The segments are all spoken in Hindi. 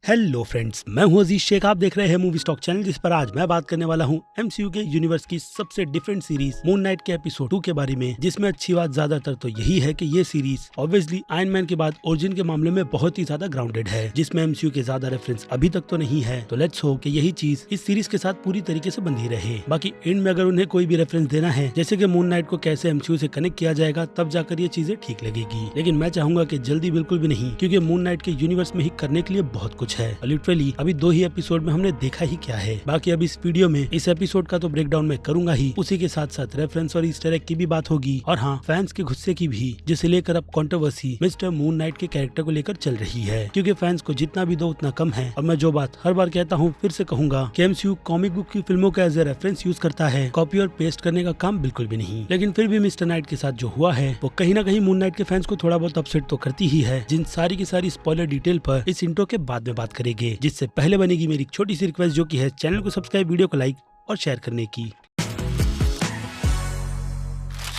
हेलो फ्रेंड्स, मैं हूं अजीज शेख। आप देख रहे हैं मूवी स्टॉक चैनल, जिस पर आज मैं बात करने वाला हूं एमसीयू के यूनिवर्स की सबसे डिफरेंट सीरीज मून नाइट के एपिसोड 2 के बारे में, जिसमें अच्छी बात ज्यादातर तो यही है कि ये सीरीज ऑब्वियसली आयरन मैन के बाद ओरिजिन के मामले में बहुत ही ज्यादा ग्राउंडेड है, जिसमें एमसीयू के ज्यादा रेफरेंस अभी तक तो नहीं है। तो लेट्स होप कि यही चीज इस सीरीज के साथ पूरी तरीके से बंधी रहे। बाकी एंड में अगर उन्हें कोई भी रेफरेंस देना है, जैसे कि मून नाइट को कैसे एमसीयू से कनेक्ट किया जाएगा, तब जाकर ये चीजें ठीक लगेगी। लेकिन मैं चाहूंगा कि जल्दी बिल्कुल भी नहीं, क्योंकि मून नाइट के यूनिवर्स में ही करने के लिए बहुत कुछ है। लिटरली अभी 2 ही एपिसोड में हमने देखा ही क्या है। बाकी अब इस वीडियो में इस एपिसोड का तो ब्रेकडाउन मैं करूंगा ही, उसी के साथ साथ रेफरेंस और ईस्टर एग की भी बात होगी, और हाँ, फैंस के गुस्से की भी, जिसे लेकर अब कंट्रोवर्सी मिस्टर मून नाइट के कैरेक्टर को लेकर चल रही है। क्योंकि फैंस को जितना भी दो उतना कम है। और मैं जो बात हर बार कहता हूँ फिर से कहूंगा कि एमसीयू कॉमिक बुक की फिल्मों का एज ए रेफरेंस यूज करता है, कॉपी और पेस्ट करने का काम बिल्कुल भी नहीं। लेकिन फिर भी मिस्टर नाइट के साथ जो हुआ है वो कहीं ना कहीं मून नाइट के फैंस को थोड़ा बहुत अपसेट तो करती ही है, जिन सारी की सारी स्पॉइलर डिटेल पर इस इंट्रो के बाद में बात करेंगे। जिससे पहले बनेगी मेरी छोटी सी रिक्वेस्ट, जो की है चैनल को सब्सक्राइब, वीडियो को लाइक और शेयर करने की।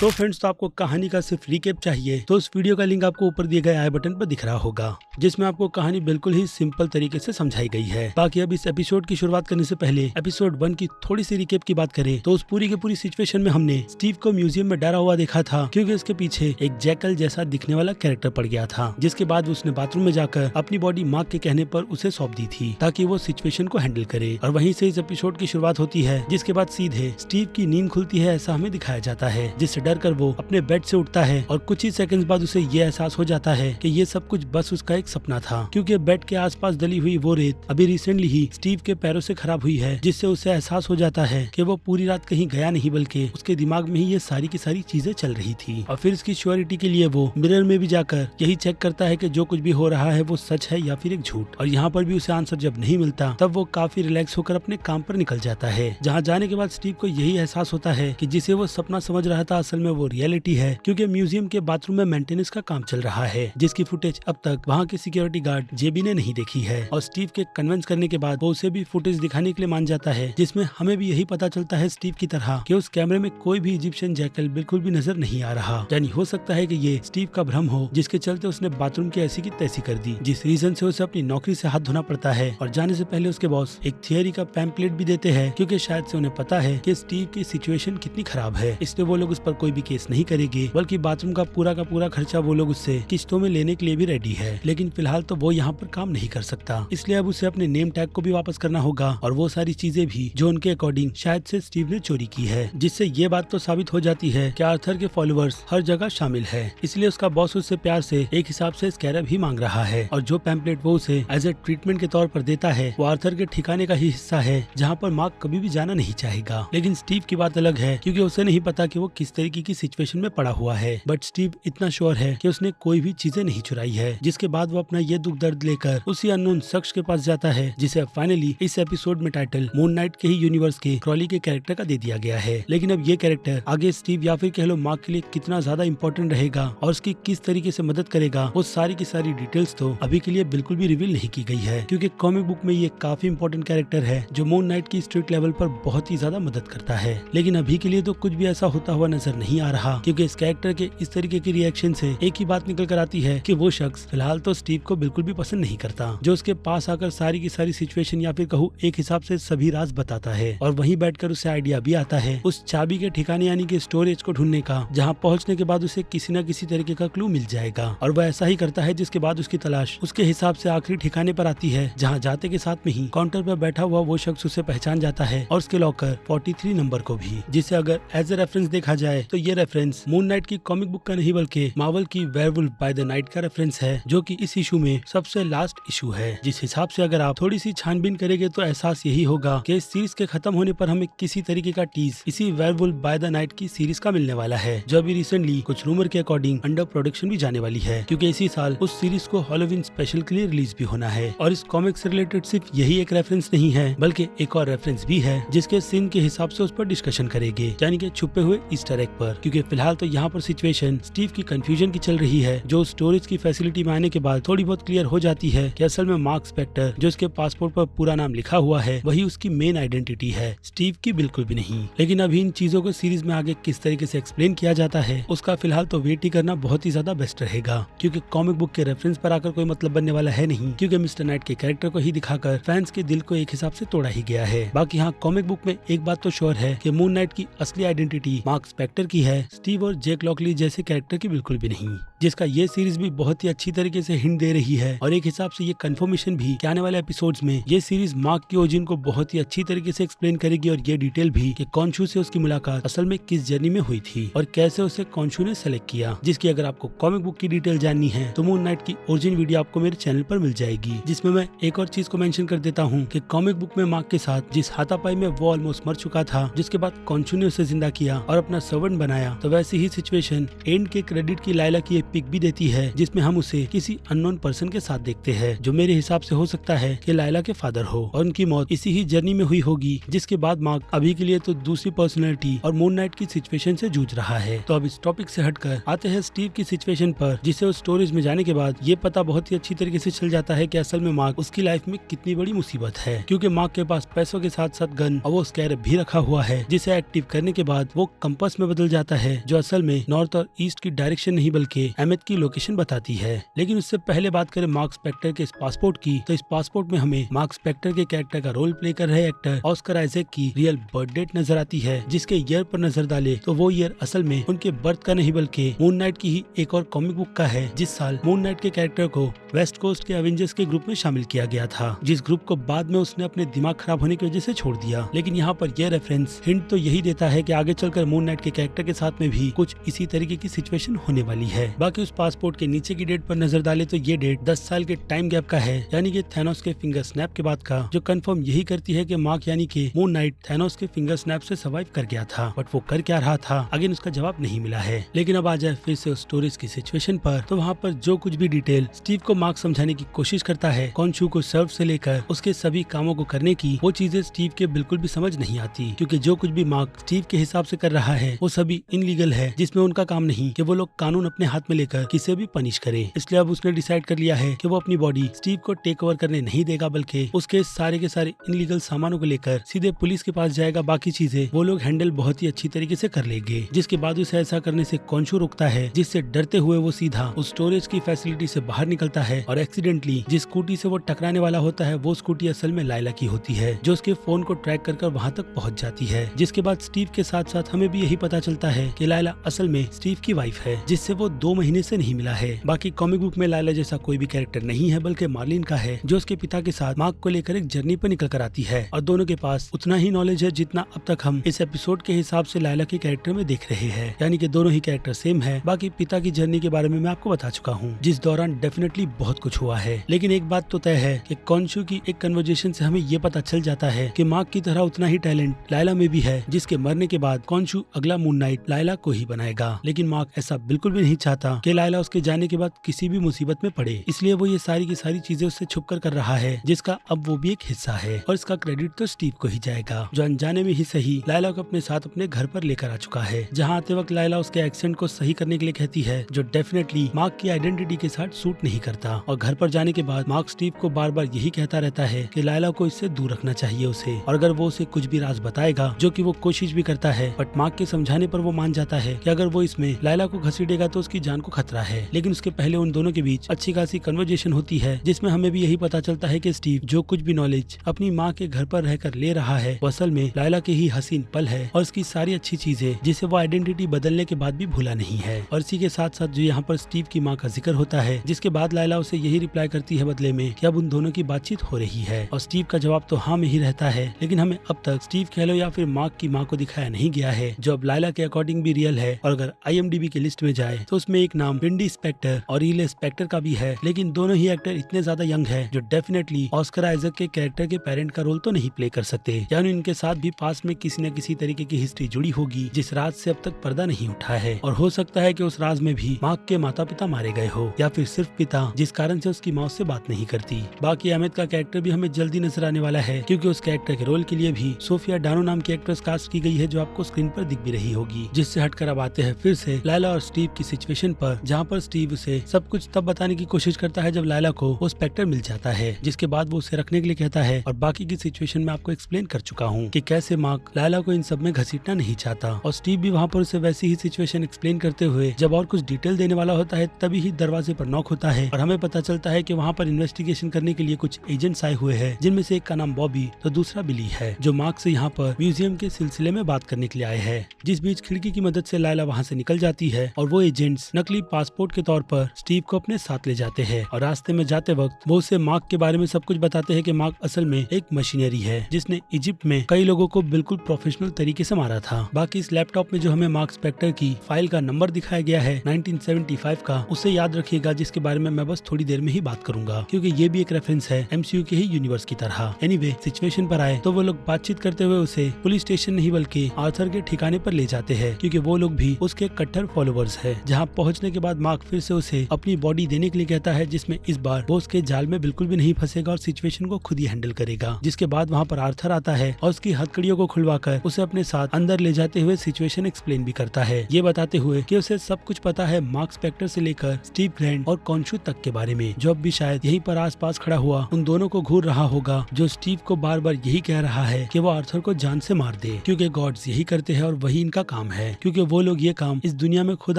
तो फ्रेंड्स, तो आपको कहानी का सिर्फ रिकेप चाहिए तो उस वीडियो का लिंक आपको ऊपर दिए गए आई बटन पर दिख रहा होगा, जिसमें आपको कहानी बिल्कुल ही सिंपल तरीके से समझाई गई है। बाकी अब इस एपिसोड की शुरुआत करने से पहले एपिसोड 1 की थोड़ी सी रिकेप की बात करें तो उस पूरी की पूरी सिचुएशन में हमने स्टीव को म्यूजियम में डरा हुआ देखा था, क्योंकि उसके पीछे एक जैकल जैसा दिखने वाला कैरेक्टर पड़ गया था, जिसके बाद उसने बाथरूम में जाकर अपनी बॉडी मार्क के कहने पर उसे सौंप दी थी ताकि वो सिचुएशन को हैंडल करे। और वहीं से इस एपिसोड की शुरुआत होती है, जिसके बाद सीधे स्टीव की नींद खुलती है ऐसा हमें दिखाया जाता है, जिससे डर कर वो अपने बेड से उठता है और कुछ ही सेकंड्स बाद उसे ये एहसास हो जाता है कि ये सब कुछ बस उसका एक सपना था, क्योंकि बेड के आसपास डली हुई वो रेत अभी रिसेंटली ही स्टीव के पैरों से खराब हुई है, जिससे उसे एहसास हो जाता है कि वो पूरी रात कहीं गया नहीं, बल्कि उसके दिमाग में ही ये सारी की सारी चीजें चल रही थी। और फिर इसकी श्योरिटी के लिए वो मिरर में भी जाकर यही चेक करता है कि जो कुछ भी हो रहा है वो सच है या फिर एक झूठ। और यहाँ पर भी उसे आंसर जब नहीं मिलता, तब वो काफी रिलैक्स होकर अपने काम पर निकल जाता है। जहाँ जाने के बाद स्टीव को यही एहसास होता है कि जिसे वो सपना समझ रहा था असल में वो रियलिटी है, क्योंकि म्यूजियम के बाथरूम में मेंटेनेंस का काम चल रहा है, जिसकी फुटेज अब तक वहाँ के सिक्योरिटी गार्ड जेबी ने नहीं देखी है। और स्टीव के कन्विंस करने के बाद वो उसे भी फुटेज दिखाने के लिए मान जाता है, जिसमें हमें भी यही पता चलता है स्टीव की तरह कि उस कैमरे में कोई भी इजिप्शियन जैकल बिल्कुल भी नजर नहीं आ रहा। यानी हो सकता है कि ये स्टीव का भ्रम हो, जिसके चलते उसने बाथरूम की ऐसी की तैसी कर दी, जिस रीजन से उसे अपनी नौकरी से हाथ धोना पड़ता है। और जाने से पहले उसके बॉस एक थियरी का पैम्पलेट भी देते हैं, क्योंकि शायद से उन्हें पता है कि स्टीव की सिचुएशन कितनी खराब है, इसलिए वो लोग उस पर कोई भी केस नहीं करेंगे, बल्कि बाथरूम का पूरा खर्चा वो लोग उससे किस्तों में लेने के लिए भी रेडी है। लेकिन फिलहाल तो वो यहाँ पर काम नहीं कर सकता, इसलिए अब उसे अपने नेम टैग को भी वापस करना होगा, और वो सारी चीजें भी जो उनके अकॉर्डिंग शायद से स्टीव ने चोरी की है, जिससे ये बात तो साबित हो जाती है कि आर्थर के फॉलोअर्स हर जगह शामिल है। इसलिए उसका बॉस उससे प्यार से एक हिसाब से स्कैरब ही मांग रहा है, और जो पैम्पलेट वो उसे एज ए ट्रीटमेंट के तौर पर देता है वो आर्थर के ठिकाने का ही हिस्सा है, जहाँ पर मार्क कभी भी जाना नहीं चाहेगा। लेकिन स्टीव की बात अलग है, क्योंकि उसे नहीं पता कि वो किस तरीके की सिचुएशन में पड़ा हुआ है, बट स्टीव इतना श्योर है कि उसने कोई भी चीजें नहीं चुराई है। जिसके बाद वो अपना ये दुख दर्द लेकर उसी अननोन शख्स के पास जाता है, जिसे फाइनली इस एपिसोड में टाइटल मून नाइट के ही यूनिवर्स के क्रॉली के कैरेक्टर का दे दिया गया है। लेकिन अब ये कैरेक्टर आगे स्टीव या फिर कह लो मार्क के लिए कितना ज्यादा इंपॉर्टेंट रहेगा और उसकी किस तरीके से मदद करेगा, वो सारी की सारी डिटेल्स तो अभी के लिए बिल्कुल भी रिवील नहीं की गई है, क्योंकि कॉमिक बुक में ये काफी इंपॉर्टेंट कैरेक्टर है जो मून नाइट की स्ट्रीट लेवल पर बहुत ही ज्यादा मदद करता है। लेकिन अभी के लिए तो कुछ भी ऐसा होता हुआ नजर नहीं आ रहा, क्योंकि इस कैरेक्टर के इस तरीके की रिएक्शन से एक ही बात निकल कर आती है कि वो शख्स फिलहाल तो स्टीव को बिल्कुल भी पसंद नहीं करता, जो उसके पास आकर सारी की सारी सिचुएशन या फिर कहूँ एक हिसाब से सभी राज बताता है। और वहीं बैठकर उसे आइडिया भी आता है उस चाबी के ठिकाने यानी कि स्टोरेज को ढूंढने का, जहाँ पहुँचने के बाद उसे किसी न किसी तरीके का क्लू मिल जाएगा। और वह ऐसा ही करता है, जिसके बाद उसकी तलाश उसके हिसाब से आखिरी ठिकाने पर आती है, जहाँ जाते के साथ में ही काउंटर पर बैठा हुआ वो शख्स उसे पहचान जाता है, और उसके लॉकर 43 नंबर को भी, जिसे अगर एज ए रेफरेंस देखा जाए तो ये रेफरेंस मून नाइट की कॉमिक बुक का नहीं, बल्कि मार्वल की वेयरवुल्फ बाय द नाइट का रेफरेंस है, जो कि इस इशू में सबसे लास्ट इशू है। जिस हिसाब से अगर आप थोड़ी सी छानबीन करेंगे तो एहसास यही होगा कि इस सीरीज के खत्म होने पर हमें किसी तरीके का टीज इसी वेयरवुल्फ बाय द नाइट की सीरीज का मिलने वाला है, जो अभी रिसेंटली कुछ रूमर के अकॉर्डिंग अंडर प्रोडक्शन भी जाने वाली है, क्योंकि इसी साल उस सीरीज को हैलोवीन स्पेशल के लिए रिलीज भी होना है। और इस कॉमिक से रिलेटेड सिर्फ यही एक रेफरेंस नहीं है, बल्कि एक और रेफरेंस भी है, जिसके सीन के हिसाब से उस पर डिस्कशन करेंगे, यानी कि छुपे हुए ईस्टर एग पर, क्योंकि फिलहाल तो यहाँ पर सिचुएशन स्टीव की कंफ्यूजन की चल रही है, जो स्टोरेज की फैसिलिटी में आने के बाद थोड़ी बहुत क्लियर हो जाती है कि असल में मार्क स्पेक्टर जो उसके पासपोर्ट पर पूरा नाम लिखा हुआ है वही उसकी मेन आइडेंटिटी है, स्टीव की बिल्कुल भी नहीं। लेकिन अभी इन चीजों को सीरीज में आगे किस तरीके से एक्सप्लेन किया जाता है उसका फिलहाल तो वेट ही करना बहुत ही ज्यादा बेस्ट रहेगा, क्योंकि कॉमिक बुक के रेफरेंस पर आकर कोई मतलब बनने वाला है नहीं, क्योंकि मिस्टर नाइट के कैरेक्टर को ही दिखाकर फैंस के दिल को एक हिसाब से तोड़ा ही गया है। बाकी हाँ, कॉमिक बुक में एक बात तो श्योर है कि मून नाइट की असली आइडेंटिटी मार्क स्पेक्टर की है, स्टीव और जेक लॉकली जैसे कैरेक्टर की बिल्कुल भी नहीं, जिसका ये सीरीज भी बहुत ही अच्छी तरीके से हिंट दे रही है। और एक हिसाब से ये कंफर्मेशन भी कि आने वाले एपिसोड्स में ये सीरीज मार्क की ओरिजिन को बहुत ही अच्छी तरीके से एक्सप्लेन करेगी, और ये डिटेल भी कि कॉन्शू से उसकी मुलाकात असल में किस जर्नी में हुई थी और कैसे उसे कॉन्शू ने सेलेक्ट किया, जिसकी अगर आपको कॉमिक बुक की डिटेल जाननी है तो मून नाइट की ओरिजिन वीडियो आपको मेरे चैनल पर मिल जाएगी, जिसमें मैं एक और चीज को मेंशन कर देता हूँ कि कॉमिक बुक में मार्क के साथ जिस हाथापाई में वो ऑलमोस्ट मर चुका था, जिसके बाद कॉन्शू ने उसे जिंदा किया और अपना सर्वेंट बनाया, तो वैसी ही सिचुएशन एंड के क्रेडिट की लाइला की एक पिक भी देती है, जिसमें हम उसे किसी अननोन पर्सन के साथ देखते हैं, जो मेरे हिसाब से हो सकता है कि लाइला के फादर हो, और उनकी मौत इसी ही जर्नी में हुई होगी, जिसके बाद मार्क अभी के लिए तो दूसरी पर्सनैलिटी और मून नाइट की सिचुएशन से जूझ रहा है। तो अब इस टॉपिक से हटकर आते हैं स्टीव की सिचुएशन पर, जिसे उस स्टोरेज में जाने के बाद ये पता बहुत ही अच्छी तरीके से चल जाता है कि असल में मार्क उसकी लाइफ में कितनी बड़ी मुसीबत है, क्योंकि मार्क के पास पैसों के साथ साथ गन और वो स्कैरब भी रखा हुआ है, जिसे एक्टिव करने के बाद वो कंपास में बदल जाता है, जो असल में नॉर्थ और ईस्ट की डायरेक्शन नहीं बल्कि एमेथ की लोकेशन बताती है। लेकिन उससे पहले बात करें मार्क स्पेक्टर के इस पासपोर्ट की, तो इस पासपोर्ट में हमें मार्क स्पेक्टर के कैरेक्टर का रोल प्ले कर रहे एक्टर ऑस्कर आइजैक की रियल बर्थ डेट नजर आती है, जिसके ईयर पर नजर डाले तो वो ईयर असल में उनके बर्थ का नहीं बल्कि मून नाइट की ही एक और कॉमिक बुक का है, जिस साल मून नाइट के कैरेक्टर को वेस्ट कोस्ट के एवेंजर्स के ग्रुप में शामिल किया गया था, जिस ग्रुप को बाद में उसने अपने दिमाग खराब होने की वजह से छोड़ दिया। लेकिन यहाँ पर यह रेफरेंस हिंट तो यही देता है कि आगे चलकर मून नाइट के कैरेक्टर के साथ में भी कुछ इसी तरीके की सिचुएशन होने वाली है। बाकी उस पासपोर्ट के नीचे की डेट पर नजर डाले तो ये डेट 10 साल के टाइम गैप का है, यानी कि थैनोस के फिंगर स्नैप के बाद का, जो कंफर्म यही करती है कि मार्क यानी कि मून नाइट थैनोस के फिंगर स्नैप से सर्वाइव कर गया था, बट वो कर क्या रहा था अगेन उसका जवाब नहीं मिला है। लेकिन अब आ जाए फिर से उस स्टोरेज की सिचुएशन पर, तो वहाँ पर जो कुछ भी डिटेल स्टीव को मार्क समझाने की कोशिश करता है, कॉन्शू को सर्व से लेकर उसके सभी कामों को करने की, वो चीजें स्टीव के बिल्कुल भी समझ नहीं आती, क्योंकि जो कुछ भी मार्क स्टीव के हिसाब से कर रहा है वो सभी इनलीगल है, जिसमें उनका काम नहीं कि वो लोग कानून अपने हाथ में लेकर किसे भी पनिश करे। इसलिए अब उसने डिसाइड कर लिया है कि वो अपनी बॉडी स्टीव को टेक ओवर करने नहीं देगा, बल्कि उसके सारे के सारे इनलीगल सामानों को लेकर सीधे पुलिस के पास जाएगा। बाकी चीजें वो लोग हैंडल बहुत ही अच्छी तरीके से कर लेंगे, जिसके बाद उसे ऐसा करने से कॉन्शू रुकता है, जिससे डरते हुए वो सीधा उस स्टोरेज की फैसिलिटी से बाहर निकलता है, और एक्सीडेंटली जिस स्कूटी से वो टकराने वाला होता है वो स्कूटी असल में लाइला की होती है, जो उसके फोन को ट्रैक कर वहाँ तक पहुँच जाती है। जिसके बाद स्टीव के साथ साथ हमें भी यही पता चलता है कि लाइला असल में स्टीव की वाइफ है, जिससे वो 2 महीने से नहीं मिला है। बाकी कॉमिक बुक में लाइला जैसा कोई भी कैरेक्टर नहीं है, बल्कि मार्लिन का है, जो उसके पिता के साथ मार्क को लेकर एक जर्नी पर निकल कर आती है, और दोनों के पास उतना ही नॉलेज है जितना अब तक हम इस एपिसोड के हिसाब से लाइला के कैरेक्टर में देख रहे हैं, यानी कि दोनों ही कैरेक्टर सेम है। बाकी पिता की जर्नी के बारे में मैं आपको बता चुका हूँ, जिस दौरान डेफिनेटली बहुत कुछ हुआ है। लेकिन एक बात तो तय है कि कॉन्शू की एक कन्वर्जेशन से हमें ये पता चल जाता है कि मार्क की तरह उतना ही टैलेंट लाइला में भी है, जिसके मरने के बाद कॉन्शू अगला मून नाइट लाइला को ही बनाएगा। लेकिन मार्क ऐसा बिल्कुल भी नहीं चाहता कि लाइला उसके जाने के बाद किसी भी मुसीबत में पड़े, इसलिए वो ये सारी की सारी चीजें उससे छुप कर रहा है, जिसका अब वो भी एक हिस्सा है, और इसका क्रेडिट तो स्टीव को ही जाएगा, जो अनजाने में ही सही लाइला को अपने साथ अपने घर पर लेकर आ चुका है, जहाँ आते वक्त लाइला उसके एक्सेंट को सही करने के लिए कहती है, जो डेफिनेटली मार्क की आइडेंटिटी के साथ सूट नहीं करता। और घर पर जाने के बाद मार्क स्टीव को बार बार यही कहता रहता है कि लाइला को इससे दूर रखना चाहिए उसे, और अगर वो उसे कुछ भी राज बताएगा, जो कि वो कोशिश भी करता है, बट मार्क के समझाने पर वो मान जाता है कि अगर वो इसमें लाइला को घसीटेगा तो उसकी जान को खतरा है। लेकिन उसके पहले उन दोनों के बीच अच्छी खासी कन्वर्जेशन होती है, जिसमें हमें भी यही पता चलता है कि स्टीव जो कुछ भी नॉलेज अपनी माँ के घर पर रहकर ले रहा है, वो असल में लाइला के ही हसीन पल है, और उसकी सारी अच्छी चीजें जिसे वो आइडेंटिटी बदलने के बाद भी भूला नहीं है। और इसी के साथ साथ जो यहाँ पर स्टीव की माँ का जिक्र होता है, जिसके बाद लाइला उसे यही रिप्लाई करती है बदले में कि अब उन दोनों की बातचीत हो रही है, और स्टीव का जवाब तो हाँ में ही रहता है। लेकिन हमें अब तक स्टीव कह लो या फिर मार्क की माँ को दिखाया नहीं गया है, जो अब लाइला के अकॉर्डिंग भी रियल है, और अगर IMDb की लिस्ट में जाए तो उसमें एक नाम विंडी स्पेक्टर और रीले स्पेक्टर का भी है। लेकिन दोनों ही एक्टर इतने ज्यादा यंग है, जो डेफिनेटली ऑस्कर आइजैक के कैरेक्टर के पेरेंट का रोल तो नहीं प्ले कर सकते, यानी इनके साथ भी पास में किसी न किसी तरीके की हिस्ट्री जुड़ी होगी, जिस राज से अब तक पर्दा नहीं उठा है। और हो सकता है कि उस राज में भी मार्क के माता पिता मारे गए हो, या फिर सिर्फ पिता, जिस कारण से उसकी माँ उससे बात नहीं करती। बाकी अमित का कैरेक्टर भी हमें जल्दी नजर आने वाला है, क्योंकि उस कैरेक्टर के रोल के लिए भी सोफिया डानो नाम की एक्ट्रेस कास्ट की गई है, जो आपको स्क्रीन पर दिख भी रही होगी। होगी। जिससे हटकर अब आते हैं फिर से लायला और स्टीव की सिचुएशन पर, जहाँ पर स्टीव उसे सब कुछ तब बताने की कोशिश करता है जब लायला को वो स्पेक्टर मिल जाता है, जिसके बाद वो उसे रखने के लिए कहता है। और बाकी की सिचुएशन में आपको एक्सप्लेन कर चुका हूँ कि कैसे मार्क लायला को इन सब में घसीटना नहीं चाहता, और स्टीव भी वहाँ पर उसे वैसी ही सिचुएशन एक्सप्लेन करते हुए जब और कुछ डिटेल देने वाला होता है तभी ही दरवाजे पर नॉक होता है और हमें पता चलता है कि वहाँ पर इन्वेस्टिगेशन करने के लिए कुछ एजेंट्स आए हुए हैं, जिनमें से एक का नाम बॉबी तो दूसरा बिली है, जो मार्क से यहाँ पर म्यूजियम के सिलसिले में बात करने के लिए आए हैं। जिस बीच खिड़की की मदद से लायला वहाँ से निकल जाती है और वो एजेंट्स नकली पासपोर्ट के तौर पर स्टीव को अपने साथ ले जाते हैं, और रास्ते में जाते वक्त वो उसे मार्क के बारे में सब कुछ बताते हैं कि मार्क असल में एक मशीनरी है जिसने इजिप्ट में कई लोगों को बिल्कुल प्रोफेशनल तरीके से मारा था। बाकी इस लैपटॉप में जो हमें मार्क स्पेक्टर की फाइल का नंबर दिखाया गया है 1975 का, उसे याद रखिएगा, जिसके बारे में मैं बस थोड़ी देर में ही बात करूंगा, क्योंकि ये भी एक रेफरेंस है MCU के ही यूनिवर्स की तरह। एनीवे, सिचुएशन पर आए तो वो लोग बातचीत करते हुए उसे पुलिस स्टेशन नहीं बल्कि आर्थर के ठिकाने पर ले जाते हैं, क्योंकि वो लोग भी उसके कट्टर फॉलोवर्स है। जहाँ पहुँचने के बाद मार्क फिर से उसे अपनी बॉडी देने के लिए कहता है, जिसमें इस बार वो उसके जाल में बिल्कुल भी नहीं फंसेगा और सिचुएशन को खुद ही हैंडल करेगा। जिसके बाद वहाँ पर आर्थर आता है और उसकी हथकड़ियों को खुलवाकर उसे अपने साथ अंदर ले जाते हुए सिचुएशन एक्सप्लेन भी करता है, ये बताते हुए कि उसे सब कुछ पता है मार्क स्पेक्टर से लेकर स्टीव ग्रैंड और कॉन्शू तक के बारे में, जो अब भी शायद यहीं पर आसपास खड़ा हुआ उन दोनों को घूर रहा होगा, जो स्टीव को बार बार यही कह रहा है कि वो आर्थर को जान से मार दे, क्योंकि गॉड्स यही करते हैं और वही इनका काम है, क्योंकि वो लोग ये काम इस दुनिया में खुद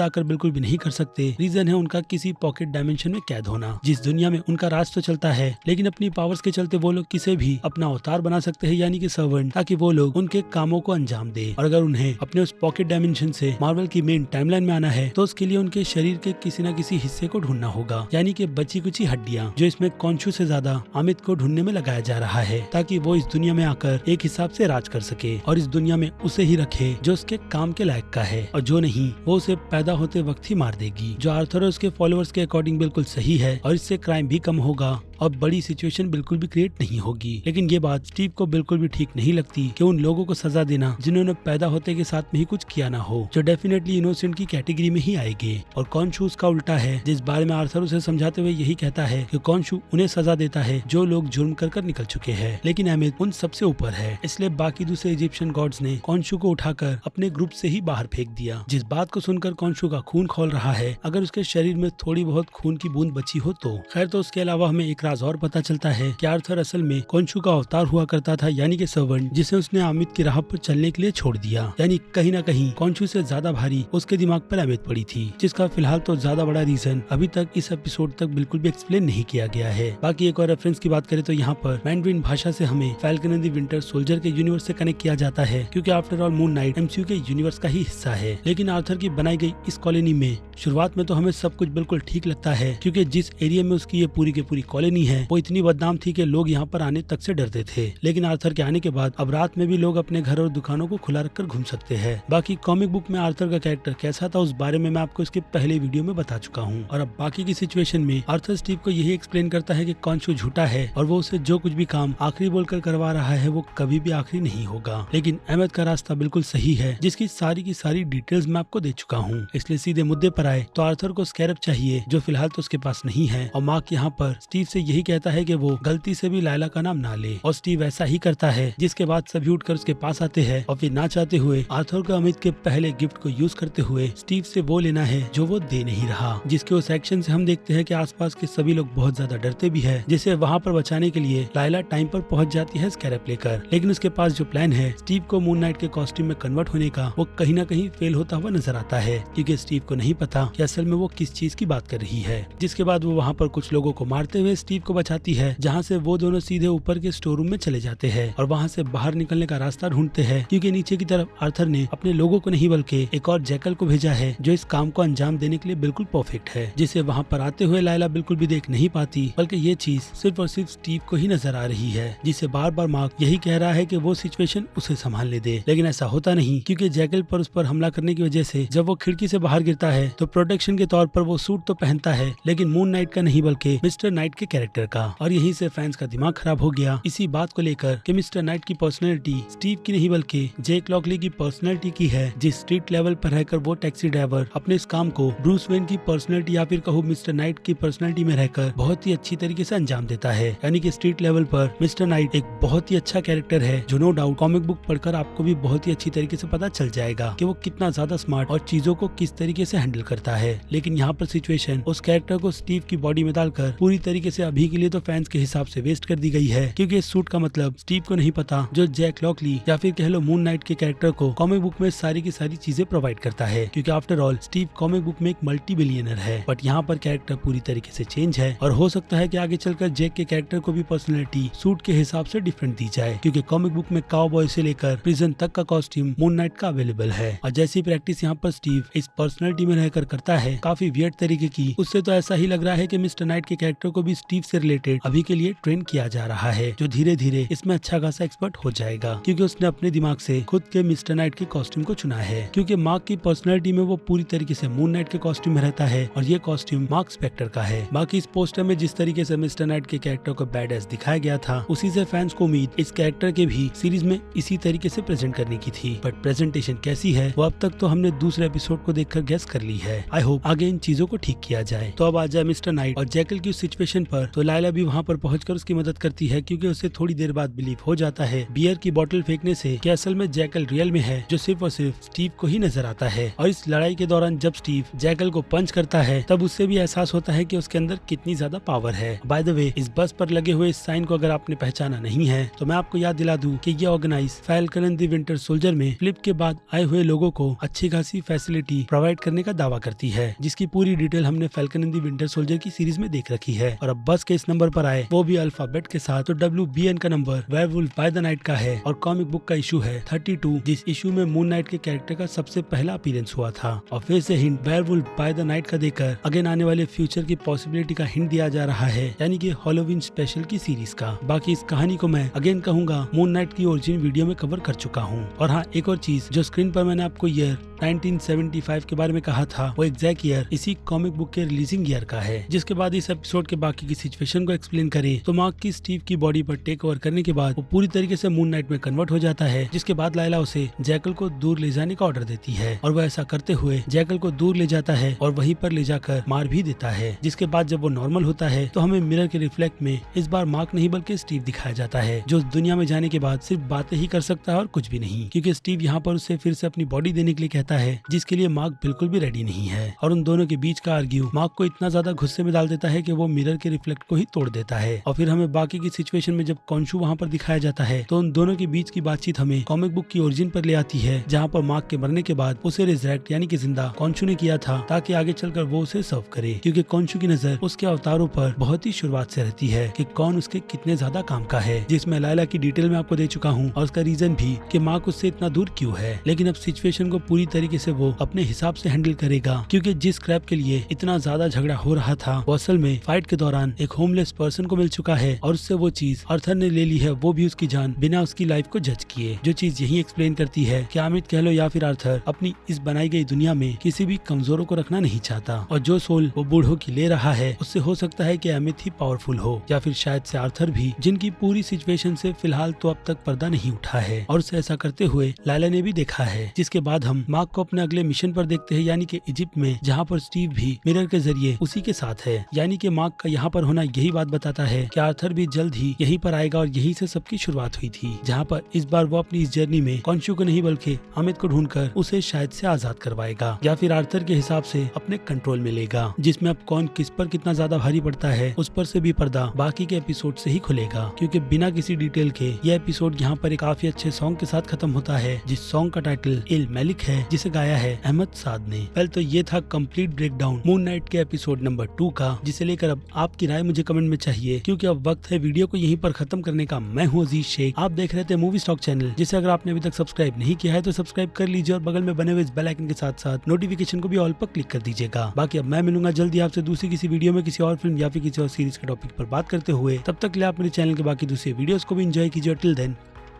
आकर बिल्कुल भी नहीं कर सकते। रीजन है उनका किसी पॉकेट डायमेंशन में कैद होना। जिस दुनिया में उनका राज तो चलता है, लेकिन अपनी पावर्स के चलते वो लोग किसे भी अपना अवतार बना सकते हैं, यानी कि सर्वेंट, ताकि वो लोग उनके कामों को अंजाम दे। और अगर उन्हें अपने उस पॉकेट डायमेंशन से मार्वल की मेन टाइमलाइन में आना है तो उसके लिए उनके शरीर के किसी न किसी हिस्से को ढूंढना होगा, यानी कि बची कुची हड्डियां, जो इसमें कॉन्शू से ज्यादा अमित को ढूंढने में लगाया जा रहा है, ताकि वो इस दुनिया में आकर एक हिसाब से राज कर सके और इस दुनिया में उसे ही रखे जो उसके काम के लायक का है, और जो नहीं वो उसे पैदा होते वक्त ही मार देगी। जो आर्थर और उसके फॉलोअर्स के अकॉर्डिंग बिल्कुल सही है, और इससे क्राइम भी कम होगा और बड़ी सिचुएशन बिल्कुल भी क्रिएट नहीं होगी। लेकिन ये बात स्टीव को बिल्कुल भी ठीक नहीं लगती कि उन लोगों को सजा देना जिन्होंने पैदा होते के साथ में ही कुछ किया ना हो, जो डेफिनेटली इनोसेंट की कैटेगरी में ही आएंगे। और कॉन्शू उसका उल्टा है, जिस बारे में आर्थर उसे समझाते हुए यही कहता है कि कॉन्शू उन्हें सजा देता है जो लोग जुर्म कर निकल चुके हैं, लेकिन अमित उन सबसे ऊपर है। इसलिए बाकी दूसरे इजिप्शियन गॉड्स ने कॉन्शू को उठाकर अपने ग्रुप से ही बाहर फेंक दिया। जिस बात को सुनकर कॉन्शू का खून खोल रहा है, अगर उसके शरीर में थोड़ी बहुत खून की बूंद बची हो तो। खैर, तो उसके अलावा हमें एक राज और पता चलता है कि आर्थर असल में कॉन्शू का अवतार हुआ करता था, यानी कि सर्वेंट, जिसे उसने अमित की राह पर चलने के लिए छोड़ दिया। यानी कहीं न कहीं कॉन्शू से ज्यादा भारी उसके दिमाग पर अमित पड़ी थी, जिसका फिलहाल तो ज्यादा बड़ा रीजन अभी तक इस एपिसोड तक बिल्कुल भी एक्सप्लेन नहीं किया गया है। बाकी एक और रेफरेंस की बात करें तो यहाँ पर मैंड्रिन भाषा से हमें falcon and the Winter soldier के यूनिवर्स से कनेक्ट किया जाता है, क्योंकि after all moon night MCU के यूनिवर्स का ही हिस्सा है। लेकिन आर्थर की बनाई गई इस कॉलोनी में शुरुआत में तो हमें सब कुछ बिल्कुल ठीक लगता है, क्योंकि जिस एरिया में उसकी ये पूरी की पूरी कॉलोनी है वो इतनी बदनाम थी कि लोग यहाँ पर आने तक से डरते थे। लेकिन आर्थर के आने के बाद अब रात में भी लोग अपने घर और दुकानों को खुला रखकर घूम सकते हैं। बाकी कॉमिक बुक में आर्थर का कैरेक्टर कैसा था उस बारे में मैं आपको इसके पहले वीडियो में बता चुका हूँ। और अब बाकी की सिचुएशन में आर्थर स्टीव को यही एक्सप्लेन करता है कि कॉन्शू झूठा है और वो उसे जो कुछ भी काम आखिरी बोलकर करवा रहा है वो कभी भी आखिरी नहीं होगा। लेकिन अहमद का रास्ता बिल्कुल सही है, जिसकी सारी की सारी डिटेल्स मैं आपको दे चुका हूँ। इसलिए सीधे मुद्दे पर आए तो आर्थर को स्कैरब चाहिए, जो फिलहाल तो उसके पास नहीं है। और मार्क यहाँ पर स्टीव से यही कहता है कि वो गलती से भी लायला का नाम ना ले, और स्टीव ऐसा ही करता है, जिसके बाद सभी उठकर उसके पास आते हैं और फिर ना चाहते हुए आर्थर को अमित के पहले गिफ्ट को यूज करते हुए स्टीव से वो लेना है जो वो दे नहीं रहा। जिसके उस एक्शन से हम देखते हैं कि आसपास के सभी लोग बहुत ज्यादा डरते भी है, जिसे वहाँ पर बचाने के लिए लायला टाइम पर पहुँच जाती है स्कैरब लेकर। लेकिन उसके पास जो प्लान है स्टीव को मून नाइट के कॉस्ट्यूम में कन्वर्ट होने का, वो कहीं न कहीं फेल होता हुआ नजर आता है, क्योंकि स्टीव को नहीं पता कि असल में वो किस चीज की बात कर रही है। जिसके बाद वो वहाँ पर कुछ लोगों को मारते हुए स्टीव को बचाती है, जहाँ से वो दोनों सीधे ऊपर के स्टोर रूम में चले जाते हैं और वहाँ से बाहर निकलने का रास्ता ढूंढते हैं, क्योंकि नीचे की तरफ आर्थर ने अपने लोगों को नहीं बल्कि एक और जैकल को भेजा है, जो इस काम को अंजाम देने के लिए बिल्कुल परफेक्ट है, जिसे वहाँ पर आते हुए लायला बिल्कुल भी देख नहीं पाती, बल्कि ये चीज सिर्फ और सिर्फ स्टीव को ही नजर आ रही है, जिसे बार बार मार्क यही कह रहा है कि वो सिचुएशन उसे संभालने दे। लेकिन ऐसा होता नहीं, क्योंकि जैकल पर उस पर हमला करने की वजह से जब वो खिड़की से बाहर गिरता है तो प्रोटेक्शन के तौर पर वो सूट तो पहनता है, लेकिन मून नाइट का नहीं बल्कि मिस्टर नाइट के कैरेक्टर का, और यहीं से फैंस का दिमाग खराब हो गया इसी बात को लेकर कि मिस्टर नाइट की पर्सनैलिटी स्टीव की नहीं बल्कि जैक लॉकली की पर्सनैलिटी की है, जिस स्ट्रीट लेवल पर रहकर वो टैक्सी ड्राइवर अपने इस काम को ब्रूस वेन की पर्सनैलिटी या फिर कहूँ मिस्टर नाइट की पर्सनैलिटी में रहकर बहुत ही अच्छी तरीके से अंजाम देता है। यानी कि स्ट्रीट लेवल पर मिस्टर नाइट एक बहुत ही अच्छा कैरेक्टर है, जो नो डाउट कॉमिक बुक पढ़कर आपको भी बहुत ही अच्छी तरीके से पता चल जाएगा कि वो कितना ज्यादा स्मार्ट और चीजों को किस तरीके से हैंडल करता है। लेकिन यहाँ पर सिचुएशन उस कैरेक्टर को स्टीव की बॉडी में डालकर पूरी तरीके से अभी के लिए तो फैंस के हिसाब से वेस्ट कर दी गई है, क्योंकि इस सूट का मतलब स्टीव को नहीं पता जो जैक लॉकली या फिर कह लो मून नाइट के कैरेक्टर को कॉमिक बुक में सारी की सारी चीजें प्रोवाइड करता है, क्योंकि after all Steve comic book में एक मल्टी बिलियनर है। बट यहाँ पर कैरेक्टर पूरी तरीके से चेंज है और हो सकता है कि आगे चलकर जैक के कैरेक्टर को भी पर्सनैलिटी सूट के हिसाब से डिफरेंट दी जाए, क्योंकि कॉमिक बुक में काउबॉय से लेकर प्रिजन तक का कॉस्ट्यूम मून नाइट का अवेलेबल है। और जैसी प्रैक्टिस यहाँ पर स्टीव इस पर्सनैलिटी में रहकर करता है काफी वियर्ड तरीके की, उससे तो ऐसा ही लग रहा है कि मिस्टर नाइट के कैरेक्टर को भी स्टीव से रिलेटेड अभी के लिए ट्रेन किया जा रहा है, जो धीरे धीरे इसमें अच्छा खासा एक्सपर्ट हो जाएगा, क्योंकि उसने अपने दिमाग से खुद के मिस्टर नाइट के कॉस्ट्यूम को चुना है। क्योंकि मार्क की पर्सनैलिटी में वो पूरी तरीके से मून नाइट के कॉस्ट्यूम में रहता है और ये कॉस्ट्यूम मार्क स्पेक्टर का है। बाकी इस पोस्टर में जिस तरीके से मिस्टर नाइट के कैरेक्टर को बैड एस दिखाया गया था, उसी से फैंस को उम्मीद इस कैरेक्टर के भी सीरीज में इसी तरीके से प्रेजेंट करने की थी। बट प्रेजेंटेशन कैसी है वो अब तक तो हमने दूसरे एपिसोड को देखकर गेस कर ली है। आई होप आगे इन चीजों को ठीक किया जाए। तो अब आ जाए मिस्टर नाइट और जैकल की उस सिचुएशन पर, तो लायला भी वहाँ पर पहुंचकर उसकी मदद करती है, क्योंकि उसे थोड़ी देर बाद बिलीव हो जाता है बियर की बोतल फेंकने से कि असल में जैकल रियल में है, जो सिर्फ और सिर्फ स्टीव को ही नजर आता है। और इस लड़ाई के दौरान जब स्टीव जैकल को पंच करता है तब उससे भी एहसास होता है कि उसके अंदर कितनी ज्यादा पावर है। बाय द वे, इस बस पर लगे हुए इस साइन को अगर आपने पहचाना नहीं है तो मैं आपको याद दिला दूं कि ये organize Falcon and the Winter Soldier में फ्लिप के बाद आए हुए लोगों को अच्छी खासी फैसिलिटी प्रोवाइड करने का दावा करती है, जिसकी पूरी डिटेल हमने falcon and the Winter soldier की सीरीज में देख रखी है। और अब बस के इस नंबर पर आए, वो भी अल्फाबेट के साथ, तो WBN का number werewolf by the night का है और कॉमिक बुक का इशू है 32, जिस इशू में मून नाइट के कैरेक्टर का सबसे पहला अपीयरेंस हुआ था। और फिर से hint werewolf by the night का देकर अगेन आने वाले फ्यूचर की पॉसिबिलिटी का हिंट दिया जा रहा है, यानी कि हैलोवीन स्पेशल की सीरीज का। बाकी इस कहानी को मैं अगेन कहूंगा मून नाइट की ओरिजिन वीडियो में कवर कर चुका हूँ। और हाँ, एक और चीज जो स्क्रीन पर मैंने आपको ईयर 1975 के बारे में कहा था, वो एग्जैक्ट ईयर इसी कॉमिक बुक के रिलीजिंग ईयर का है। जिसके बाद इस एपिसोड के बाकी की सिचुएशन को एक्सप्लेन करें तो मार्क की स्टीव की बॉडी पर टेक ओवर करने के बाद वो पूरी तरीके से मून नाइट में कन्वर्ट हो जाता है, जिसके बाद लायला उसे जैकल को दूर ले जाने का ऑर्डर देती है और वो ऐसा करते हुए जैकल को दूर ले जाता है और वहीं पर ले जाकर मार भी देता है। जिसके बाद जब वो नॉर्मल होता है तो हमें मिरर के रिफ्लेक्ट में इस बार मार्क नहीं बल्कि स्टीव दिखाया जाता है, जो दुनिया में जाने के बाद सिर्फ बातें ही कर सकता है और कुछ भी नहीं, क्योंकि स्टीव यहाँ पर उसे फिर से अपनी बॉडी देने के लिए कहता है, जिसके लिए मार्क बिल्कुल भी रेडी नहीं है। और उन दोनों के बीच का आर्ग्यू मार्क को इतना ज्यादा गुस्से में डाल देता है कि वो मिरर के रिफ्लेक्ट को ही तोड़ देता है। और फिर हमें बाकी की सिचुएशन में जब कॉन्शु वहाँ पर दिखाया जाता है तो उन दोनों के बीच की बातचीत हमें कॉमिक बुक की ओरिजिन पर ले आती है, जहाँ पर मार्क के मरने के बाद उसे रिजरेक्ट यानी कि जिंदा कॉन्शु ने किया था, ताकि आगे चलकर वो उसे सर्व करे, क्योंकि कॉन्शु की नजर उसके अवतारों पर बहुत ही शुरुआत से रहती है कि कौन उसके कितने ज्यादा काम का है, जिसमें लायला की डिटेल में आपको दे चुका हूँ और उसका रीजन भी कि मार्क उससे इतना दूर क्यों है। लेकिन अब सिचुएशन को पूरी तरीके से वो अपने हिसाब से हैंडल करेगा, क्योंकि जिस क्रैप के लिए इतना ज्यादा झगड़ा हो रहा था वो असल में फाइट के दौरान एक होमलेस पर्सन को मिल चुका है और उससे वो चीज आर्थर ने ले ली है, वो भी उसकी जान बिना उसकी लाइफ को जज किए। जो चीज यही एक्सप्लेन करती है कि अमित कह लो या फिर आर्थर अपनी इस बनाई गई दुनिया में किसी भी कमजोरों को रखना नहीं चाहता, और जो सोल वो बूढ़ों की ले रहा है उससे हो सकता है कि अमित ही पावरफुल हो या फिर शायद से आर्थर भी, जिनकी पूरी सिचुएशन से फिलहाल तो अब तक पर्दा नहीं उठा है और उसे ऐसा करते हुए लायला ने भी देखा है। जिसके बाद हम मार्क को अपने अगले मिशन पर देखते हैं, यानी कि इजिप्ट में, जहाँ पर स्टीव भी मिरर के जरिए उसी के साथ है। यानी कि मार्क का यहाँ पर होना यही बात बताता है कि आर्थर भी जल्द ही यहीं पर आएगा और यहीं से सबकी शुरुआत हुई थी, जहाँ पर इस बार वो अपनी इस जर्नी में कॉन्शु को नहीं बल्कि अमित को ढूंढकर उसे शायद से आजाद करवाएगा या फिर आर्थर के हिसाब से अपने कंट्रोल में लेगा। जिसमें अब कौन किस पर कितना ज्यादा भारी पड़ता है उस पर से भी पर्दा बाकी के एपिसोड से ही खुलेगा, क्योंकि बिना किसी डिटेल के ये एपिसोड यहाँ पर एक काफी अच्छे सॉन्ग के साथ खत्म होता है, जिस सॉन्ग का टाइटल इल मैलिक है, जिसे गाया है अहमद साद ने। पहले तो ये था कंप्लीट ब्रेकडाउन मून नाइट के एपिसोड नंबर 2 का, जिसे लेकर अब आपकी राय मुझे कमेंट में चाहिए, क्योंकि अब वक्त है वीडियो को यहीं पर खत्म करने का। मैं हूँ अजीज शेख, आप देख रहे थे मूवी स्टॉक चैनल, जिसे अगर आपने अभी तक सब्सक्राइब नहीं किया है तो सब्सक्राइब कर लीजिए और बगल में बने हुए इस बेल आइकन के साथ साथ नोटिफिकेशन को भी ऑल पर क्लिक कर दीजिएगा। बाकी अब मैं मिलूंगा जल्दी आपसे दूसरी किसी वीडियो में किसी और फिल्म या फिर किसी और सीरीज के टॉपिक पर बात करते हुए। तब तक के लिए आप मेरे चैनल के बाकी दूसरे वीडियोस को भी एंजॉय कीजिए। Till then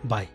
bye.